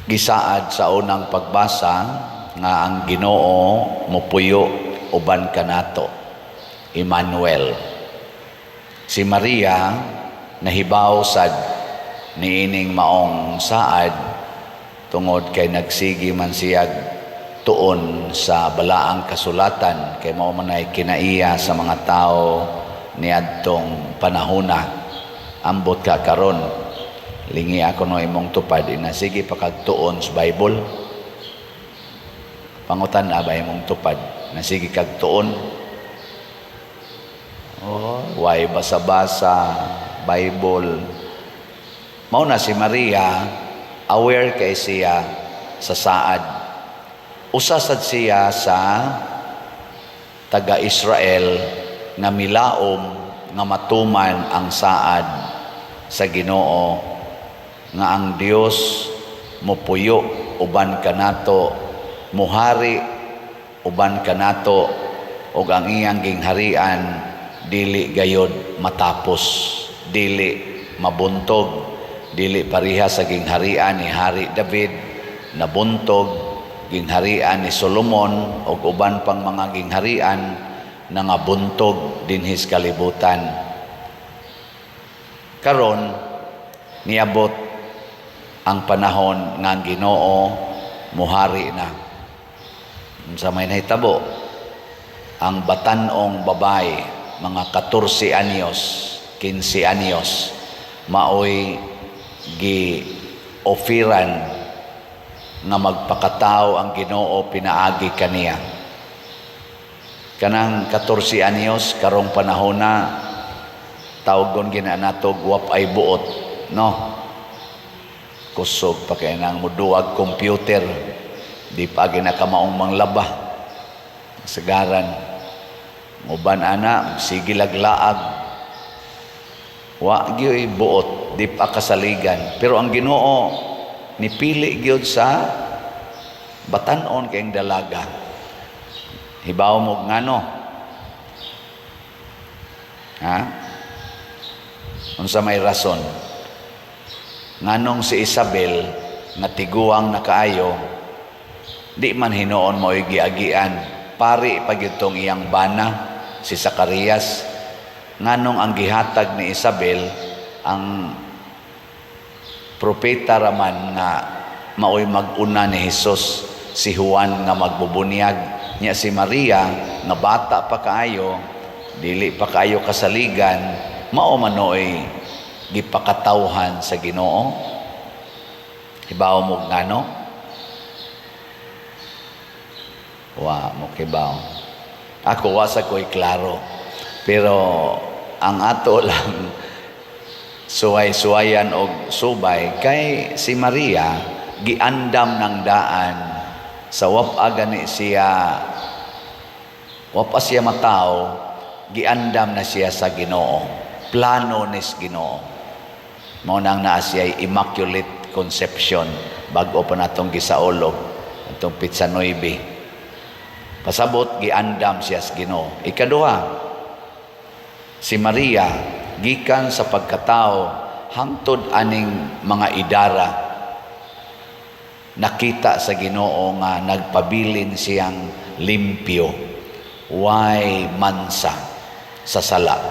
Gisaad sa unang pagbasa nga ang Ginoo mopuyo uban kanato, Emmanuel. Si Maria nahibaw sad niining maong saad tungod kay nagsigi man siyag tuon sa balaang kasulatan kay mao man ay kinaiya sa mga tao niadtong panahona. Ambot ka karon, lingi ako no imong tupad ina sige pakagtuon sa Bible. Pangutan ba imong tupad na sige kagtuon? Way basa-basa Bible. Mao na si Maria, aware kay siya sa saad. Usa sad siya sa taga-Israel nga milaom nga matuman ang saad sa Ginoo nga ang Dios mopuyo uban kanato, muhari uban kanato, ug ang iyang gingharian dili gayod matapos, dili mabuntog, dili pareha sa gingharian ni Hari David nabuntog, gingharian ni Solomon ug uban pang mga gingharian na nga buntog dinhis kalibutan. Karon niabot ang panahon nga ang Ginoo muhari na. Sa may nahitabo, ang batanong babae, mga 14 anyos, 15 anyos, maoy gi-ofiran nga magpakatao ang Ginoo pinaagi kaniya. Kanang 14 anyos karong panahon na tawgon gina nato guwap ay buot, no? Kusog pa kay nang muduwag computer, di pa ginakamaong manglaba sagaran uban ana sige laglaag wa gyud buot, di pa kasaligan. Pero ang Ginoo nipili gyud sa batan-on kayong dalaga. Hibaw mo ngano? Ha? Unsa may rason? Nganong si Isabel nga tiguang na kaayo, di man hinuon mo giagian, pari pagyutong iyang bana si Zacarias. Nganong ang gihatag ni Isabel ang propeta raman nga maoy maguna ni Hesus, si Juan nga magbubunyag niya. Si Maria nga bata pa kaayo, dili pa kaayo kasaligan, mao manoy gipakatawhan sa Ginoo. Hibaw mo ngano? Wa mo kibaw. Ako wasa ko'y klaro. Pero ang ato lang suway-suwayan og subay kay si Maria giandam ng daan sa wap-aga ni siya, wapa siya matao, giandam na siya sa Ginoo. Plano ni Ginoo. Mao nang naa siya Immaculate Conception bag-o pa natong gisaolog atong Pitsa 9. Pasabot giandam siya sa Ginoo. Ikaduha, si Maria gikan sa pagkatao hangtod aning mga idara nakita sa Ginoo nga nagpabilin siyang limpyo, way mansa sa sala,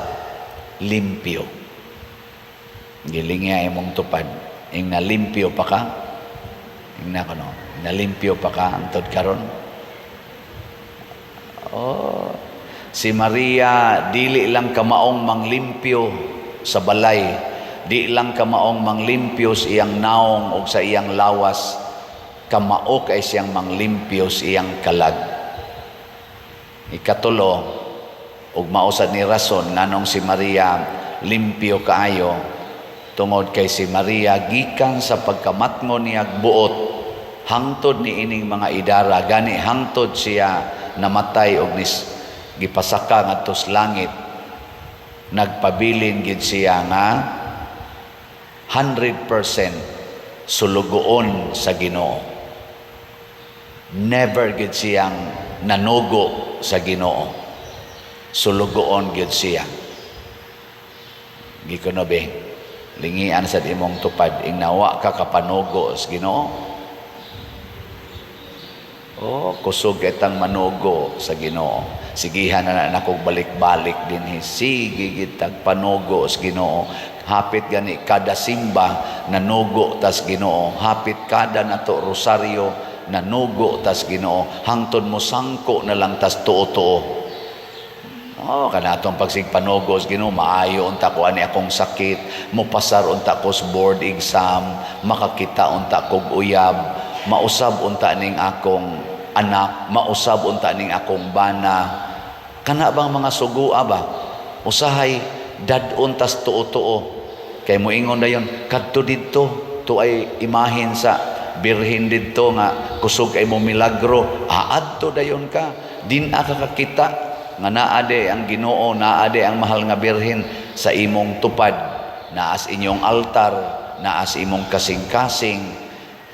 limpyo. Gilinga imong tupad, ing nalimpyo pa ka, ing na kuno, nalimpyo pa ka antod karon. Si Maria dili lang kamaong manglimpyo sa balay, di lang kamaong manglimpyo sa iyang naong o sa iyang lawas, kamao kay siyang manglimpyo sa iyang kalag. Ikatulo, ug mausad ni rason nganong si Maria limpyo kaayo, tungod kay si Maria gikan sa pagkamatngon niya buot hangtod ni ining mga idara, gani hangtod siya namatay og gipasaka ngadto sa langit, nagpabilin gid siya nga 100% sulugoon sa Ginoo. Never gid siyang nanugo sa Ginoo, sulugoon gid siya. Gikuno be lingian sa imong tupad ing nawa ka kapanugo sa Ginoo, Oh, kusog kitang manugo sa Ginoo. Sigihan na nakog balik-balik din. Sige gitag panugo sa Ginoo. Hapit gani kada simba nanugo tas Ginoo. Hapit kada nato rosaryo nanugo tas Ginoo. Hangtod mo sangko na lang tas tuo-tuo. Oh, kanatong pagsigpanugo sa Ginoo, maayo unta ko ani akong sakit, mopasar unta ko sa board exam, makakita unta kog uyab, mausab unta ning akong anak, mausab unta ning akong bana. Kana bang mga sugua ba? Usahay dad-on tas tuo-tuo. Kay moingon dayon kadto didto, to ay imahin sa birhen didto nga kusog ay mo milagro. Adto dayon ka, din ka kakita nga naade ang Ginoo, naade ang mahal nga birhen sa imong tupad, naas inyong altar, naas imong kasing-kasing.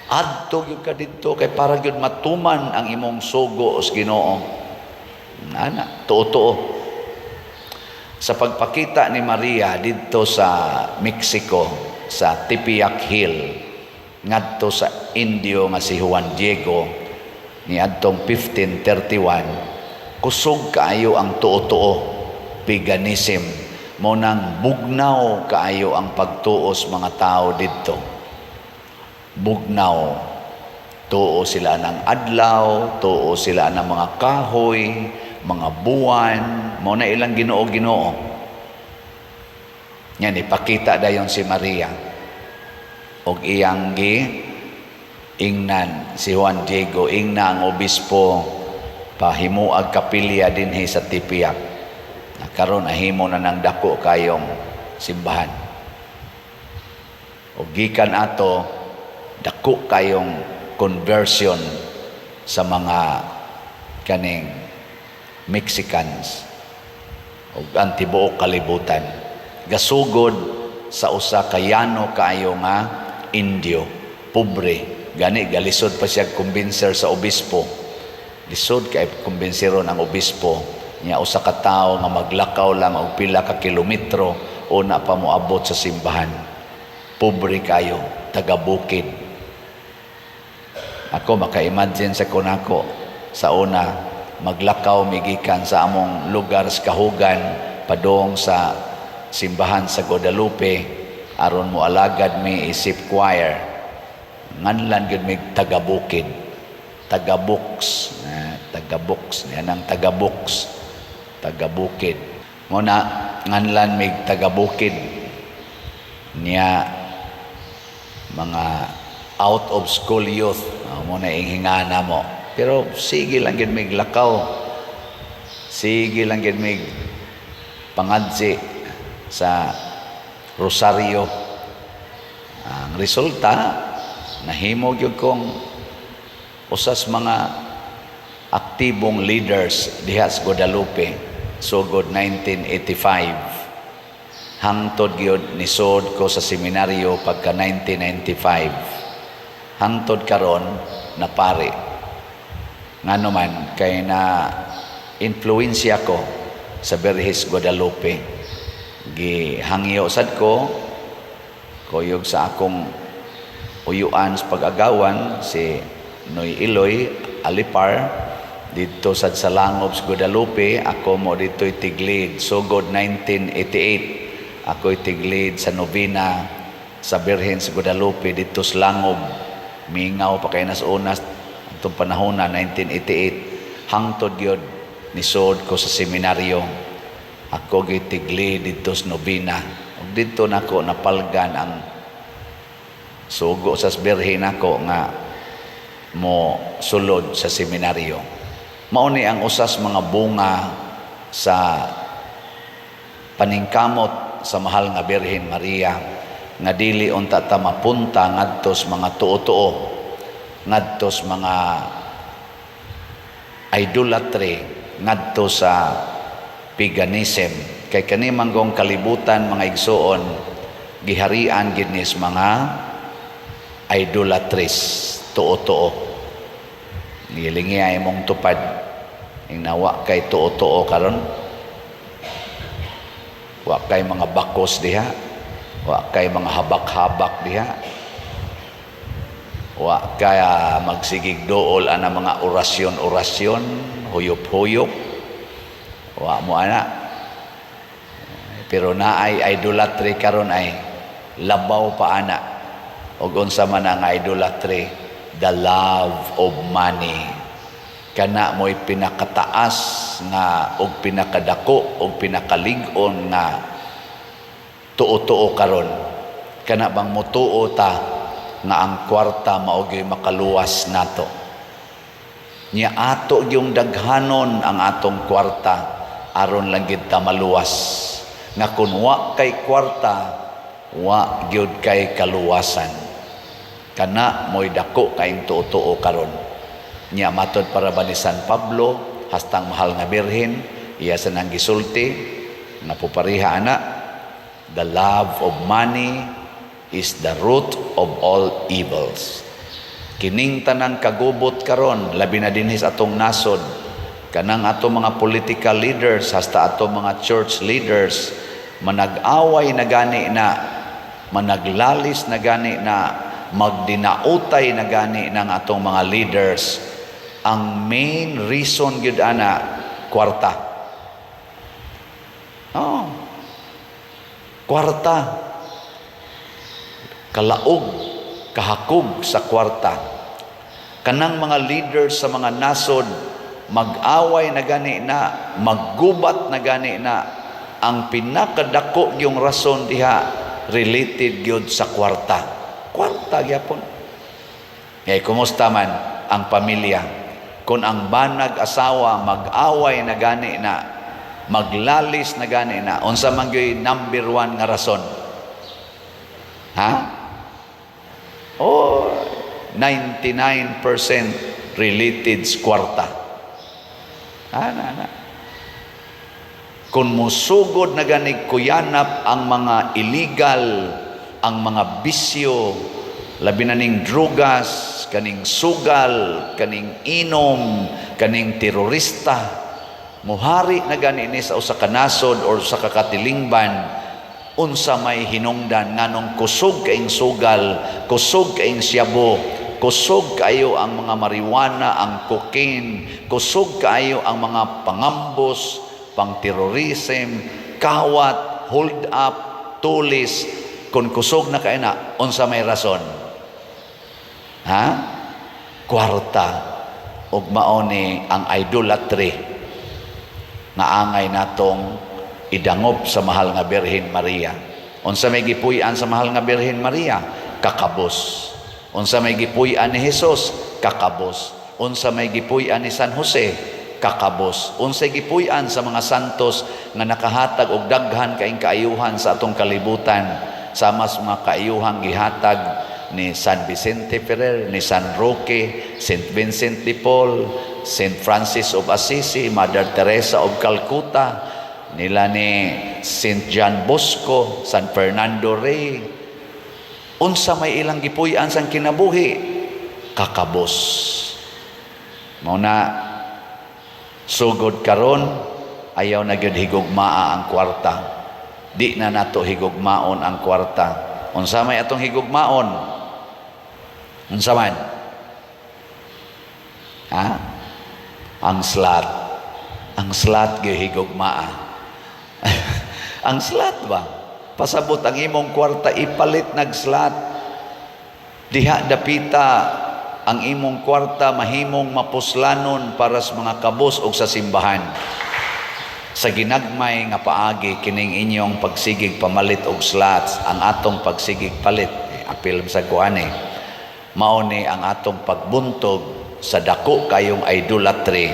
Adto gyud ka didto kay para gyud matuman ang imong sugo sa Ginoo. Ana, tuo-tuo. Sa pagpakita ni Maria didto sa Mexico, sa Tepeyac Hill, ngadto sa Indio nga si Juan Diego, ni adtong 1531, kusog kaayo ang tuo-tuo, paganism. Mo nang bugnaw kaayo ang pagtuos mga tao didto. Bugnaw. Tuo sila ng adlaw, tuo sila ng mga kahoy, mga buwan, mo na ilang Ginoo-Ginoo. Yan, ipakita dayon si Maria. Og iyang ingnan, si Juan Diego, ingna ang obispo, pahimuag kapilya dinhi sa Tepeyac. Karon ahimo na ng dako kayong simbahan. O gikan ato dako kayong conversion sa mga kaning Mexicans o ang tibuok kalibutan. Gasugod sa usa ka yano kaayo nga Indio, pobre, gani galisod pa siya kumbinser sa obispo. Lisod kay kumbensiron ang obispo niya usa ka tawo nga maglakaw lang og pila ka kilometro o na pa moabot sa simbahan. Pobre kayo, taga-bukid. Ako maka-imagine sa kunako sa una maglakaw migikan sa among lugar sa kahugan padong sa simbahan sa Guadalupe aron mo alagad mi isip choir. Nganlan gyud mi taga-bukid. Taga-Buks, yan ang taga-Buks, taga-bukid. Muna, nganlan may taga-bukid niya mga out of school youth. Muna ihingana mo. Pero sige lang yun may lakaw. Sige lang yun may pangadsi sa Rosario. Ang resulta, nahimog yun kong usas mga aktibong leaders diha sa Guadalupe sugod 1985. Hangtod gyud nisod ko sa seminaryo pagka 1995. Hangtod karon na pare. Ngano man kay na influensya ko sa Berhes Guadalupe. Gihangyo sad ko kuyog sa akong uyuan sa pag-agawan si Noy Iloy Alipar dito sa Langob sa Guadalupe. Ako mo dito tiglid sugod 1988. Ako tiglid sa novena sa Birhen sa Guadalupe dito sa Langob. Mingaw pa kay nas unas atong panahon na 1988. Hangtod gyud nisod ko sa seminaryo. Ako gitigli dito sa novena. Ug dito nako napalgan ang sugo sa Birhen nako nga mo sulod sa seminaryo. Mao ni ang usas mga bunga sa paningkamot sa mahal nga Birhen Maria nga dili unta ta mapunta ngadto sa mga tuo-tuo, ngadto sa mga idolatry, ngadto sa paganism. Kay kani manggong kalibutan mga igsoon giharian gid ni mga idolatries, tuo-tuo. Nilingi ay mong tupad ing nawa kay tuo-tuo karon. Wa kay mga bakos diha, wa kay mga habak-habak diha. Wa kaya magsigig dool ana mga orasyon-orasyon, huyop-huyop. Wa mo ana. Pero naay idolatry karon ay labaw pa ana. Og unsa man ang idolatry? The love of money. Kana mo'y pinakataas nga og pinakadako og pinakalig-on nga tuo-tuo karon. Kana bang motuo ta nga ang kwarta mao gyud makaluwas nato. Nya ato yung daghanon ang atong kwarta aron lang gid ta maluwas. Nga kun wa kay kwarta, wa gyud kay kaluwasan. Kana mo'y dako kaing tuo-tuo karon. Nya matod para ba ni San Pablo hastang mahal nga birhen iya sa nang gisulti nga pupariha ana, the love of money is the root of all evils. Kining tanang kagubot karon labi na dinhi sa atong nasod, kanang atong mga political leaders hasta atong mga church leaders manag-away na gani na, managlalis na gani na, magdinautay na gani ng atong mga leaders. Ang main reason gyud ana kwarta. Kwarta. Kalaog, kahakog sa kwarta. Kanang mga leaders sa mga nasod mag-away na gani na, maggubat na gani na, ang pinakadako yung rason diha related gyud sa kwarta. Kwarta gyapon. Ngay kumusta man ang pamilya? Kung ang banag asawa mag-away na gani na, maglalis na gani na, unsa man gyud number 1 nga rason? Ha? 99% related sa kwarta. Kung musugod na gani kuyanap ang mga illegal, ang mga bisyo, labi na ning drugas, kaning sugal, kaning inom, kaning terorista, muhari na gani ni sa usa ka nasod or sa kakatilingban, unsa may hinungdan nganong kusog kaing sugal, kusog kaing siyabo, kusog kayo ang mga marijuana, ang cocaine, kusog kayo ang mga pangambos, pang-terrorism, kawat, hold up, tulis. Kung kusog na kayo na, unsa may rason? Ha? Kwarta. Ug mao ni ang idolatry nga angay natong idangop sa mahal nga Birhen Maria. Unsa may gipuy-an sa mahal nga Birhen Maria? Kakabos. Unsa may gipuy-an ni Hesus? Kakabos. Unsa may gipuy-an ni San Jose? Kakabos. Unsay gipuy-an sa mga santos nga nakahatag og daghan kaing kaayuhan sa atong kalibutan, sama sa mga kaayuhang gihatag ni San Vicente Ferrer, ni San Roque, Saint Vincent de Paul, Saint Francis of Assisi, Mother Teresa of Calcutta, nila ni Saint John Bosco, San Fernando Rey. Unsa may ilang gipuy-an sang kinabuhi? Kakabos. Mao na sugod karon ayaw na gyud higugmaa ang kwarta. Di na nato higugmaon ang kwarta. Unsa may atong higugmaon? Unsa man? Ha? Ang slot. Ang slot gyud higugmaa. Ang slot ba? Pasabot ang imong kwarta ipalit nag slot. Diha dapita ang imong kwarta mahimong mapuslanon para sa mga kabos o sa simbahan. Sa ginagmay nga paagi kining inyong pagsigig pamalit og slots, ang atong pagsigig palit, apil sa kuane, mao ni ang atong pagbuntog sa dako kayong idolatry,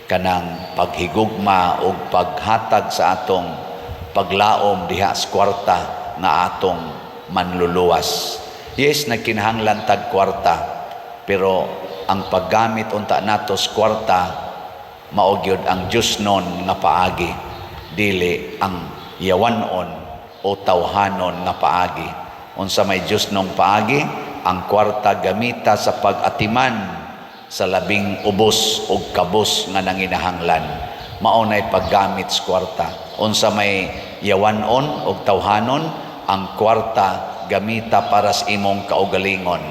kanang paghigugma og paghatag sa atong paglaom diha sa kwarta nga atong manluluwas. Yes, nagkinahanglan tag kwarta, pero ang paggamit unta nato sa kwarta mao gyud ang Dios non nga paagi, dili ang yawanon o tawhanon nga paagi. Unsa may Dios nong paagi? Ang kwarta gamita sa pag-atiman sa labing ubos o kabos nga nanginahanglan. Mao nay paggamit sa kwarta. Unsa may yawanon o tawhanon? Ang kwarta gamita para sa imong kaugalingon.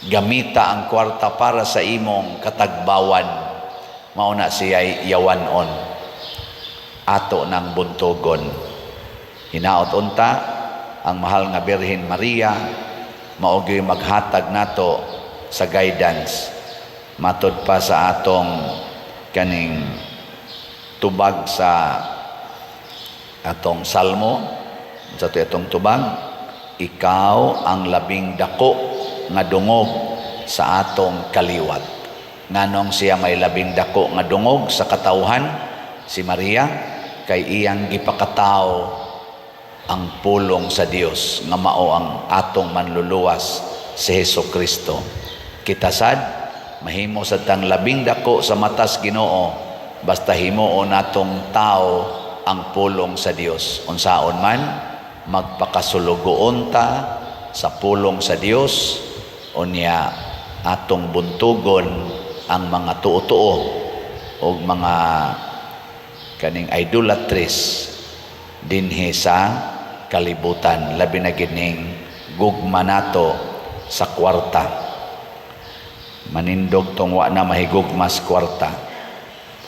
gamita ang kwarta para sa imong katagbawan, mauna siya yawanon, ato ng buntugon. Hinaot unta ang mahal nga Birhen Maria maogi maghatag nato sa guidance matud pa sa atong kaning tubag sa atong salmo, sa itong tubag, ikaw ang labing dako nga dungog sa atong kaliwat. Nganong siya may labing dako nga dungog sa katawhan, si Maria, kay iyang gipakataw ang pulong sa Dios nga mao ang atong manluluwas si Hesukristo. Kita sad mahimo sa tang labing dako sa matas Ginoo basta himuon natong tao ang pulong sa Dios. Unsaon man magpakasulugoon ta sa pulong sa Dios, unya atong buntugon ang mga tuo-tuo o mga kaning idolatries dinhi sa kalibutan, labi na gining gugma nato sa kwarta. Manindog tong wa na mahigugma sa kwarta.